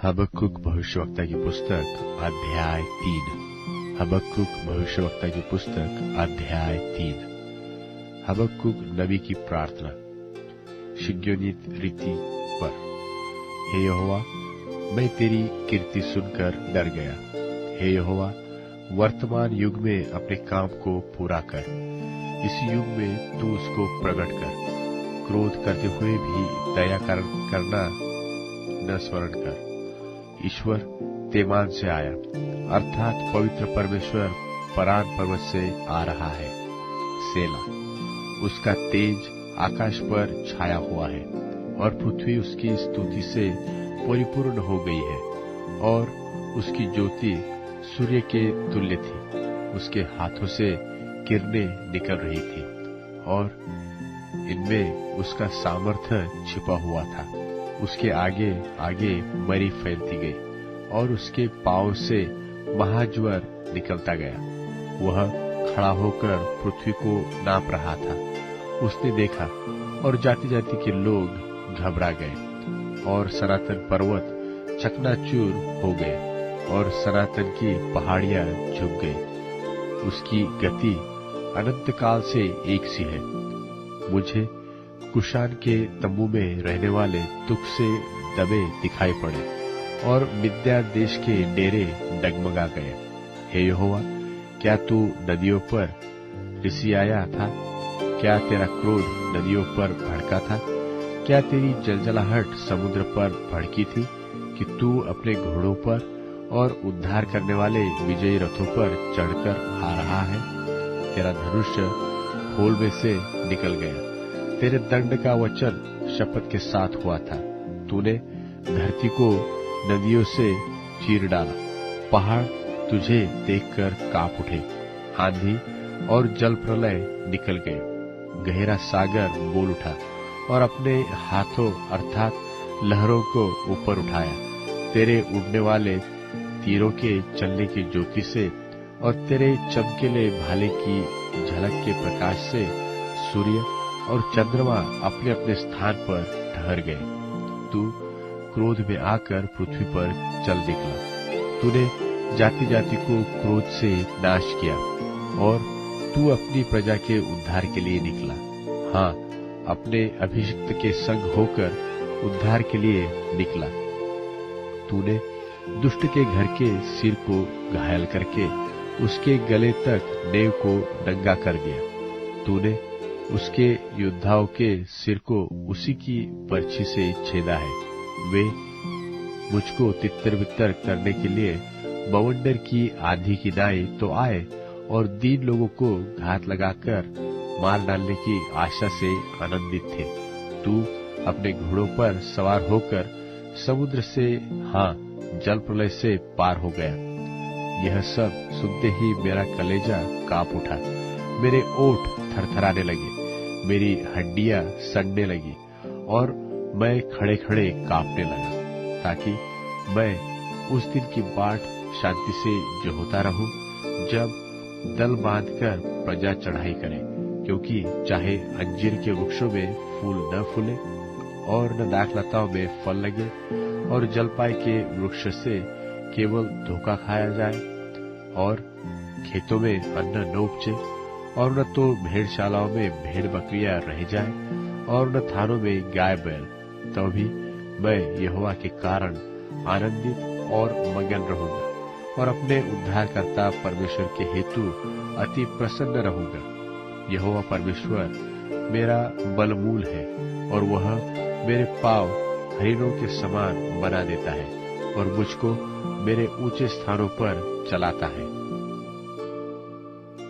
हबक्कुक भविष्यवक्ता की पुस्तक अध्याय 3। हबक्कुक भविष्यवक्ता की पुस्तक अध्याय 3। हबक्कुक नबी की प्रार्थना शिग्योनित रीति पर। हे यहोवा, मैं तेरी कीर्ति सुनकर डर गया। हे यहोवा, वर्तमान युग में अपने काम को पूरा कर। इस युग में तू उसको प्रकट कर। क्रोध करते हुए भी दया करना न स्मरण कर। ईश्वर तेमान से आया, अर्थात पवित्र परमेश्वर परान पर्वत से आ रहा है। सेला। उसका तेज आकाश पर छाया हुआ है और पृथ्वी उसकी स्तुति से परिपूर्ण हो गई है, और उसकी ज्योति सूर्य के तुल्य थी। उसके हाथों से किरणें निकल रही थी और इनमें उसका सामर्थ्य छिपा हुआ था। उसके आगे आगे मरी फैलती गई और उसके पांव से महाज्वर निकलता गया। वह खड़ा होकर पृथ्वी को नाप रहा था। उसने देखा और जाति जाति के लोग घबरा गए और सनातन पर्वत चकनाचूर हो गए और सनातन की पहाड़ियां झुक गई। उसकी गति अनंत काल से एक सी है। मुझे कुशान के तंबू में रहने वाले दुख से दबे दिखाई पड़े और मिद्यान देश के डेरे डगमगा गए। हे यहोवा, क्या तू नदियों पर रिसियाया था? क्या तेरा क्रोध नदियों पर भड़का था? क्या तेरी जलजलाहट समुद्र पर भड़की थी कि तू अपने घोड़ों पर और उद्धार करने वाले विजयी रथों पर चढ़कर आ रहा है? तेरा धनुष्य खोल में से निकल गया। तेरे दंड का वचन शपथ के साथ हुआ था। तूने धरती को नदियों से चीर डाला। पहाड़ तुझे देखकर कांप उठे। आंधी और जल प्रलय निकल गए। गहरा सागर बोल उठा और अपने हाथों अर्थात लहरों को ऊपर उठाया। तेरे उड़ने वाले तीरों के चलने की ज्योति से और तेरे चमकीले भाले की झलक के प्रकाश से सूर्य और चंद्रमा अपने अपने स्थान पर ठहर गए। तू क्रोध में आकर पृथ्वी पर चल निकला। तूने जाति जाति को क्रोध से नाश किया और तू अपनी प्रजा के उद्धार के लिए निकला। हाँ, अपने अभिषिक्त के संग होकर उद्धार के लिए निकला। तूने दुष्ट के घर के सिर को घायल करके उसके गले तक नेव को नंगा कर दिया। तूने उसके योद्धाओं के सिर को उसी की पर्ची से छेदा है। वे मुझको तितर बितर करने के लिए बवंडर की आंधी की नाई तो आए और दीन लोगों को घात लगाकर मार डालने की आशा से आनंदित थे। तू अपने घोड़ों पर सवार होकर समुद्र से, हाँ, जल प्रलय से पार हो गया। यह सब सुनते ही मेरा कलेजा कांप उठा। मेरे ओठ थरथराने लगे, मेरी हड्डियां सड़ने लगी और मैं खड़े खड़े कांपने लगा, ताकि मैं उस दिन की बाट शांति से जो होता रहूं जब दल बांधकर प्रजा चढ़ाई करे। क्योंकि चाहे अंजीर के वृक्षों में फूल न फूले और न दाखलताओं में फल लगे और जलपाई के वृक्ष से केवल धोखा खाया जाए और खेतों में अन्न न उपजे और न तो भेड़शालाओं में भेड़ बकरियां रह जाए और न थानों में गाय बैल, तो भी मैं यहोवा के कारण आनंदित और मगन रहूंगा और अपने उद्धारकर्ता परमेश्वर के हेतु अति प्रसन्न रहूंगा। यहोवा परमेश्वर मेरा बलमूल है और वह मेरे पांव हरिणों के समान बना देता है और मुझको मेरे ऊंचे स्थानों पर चलाता है।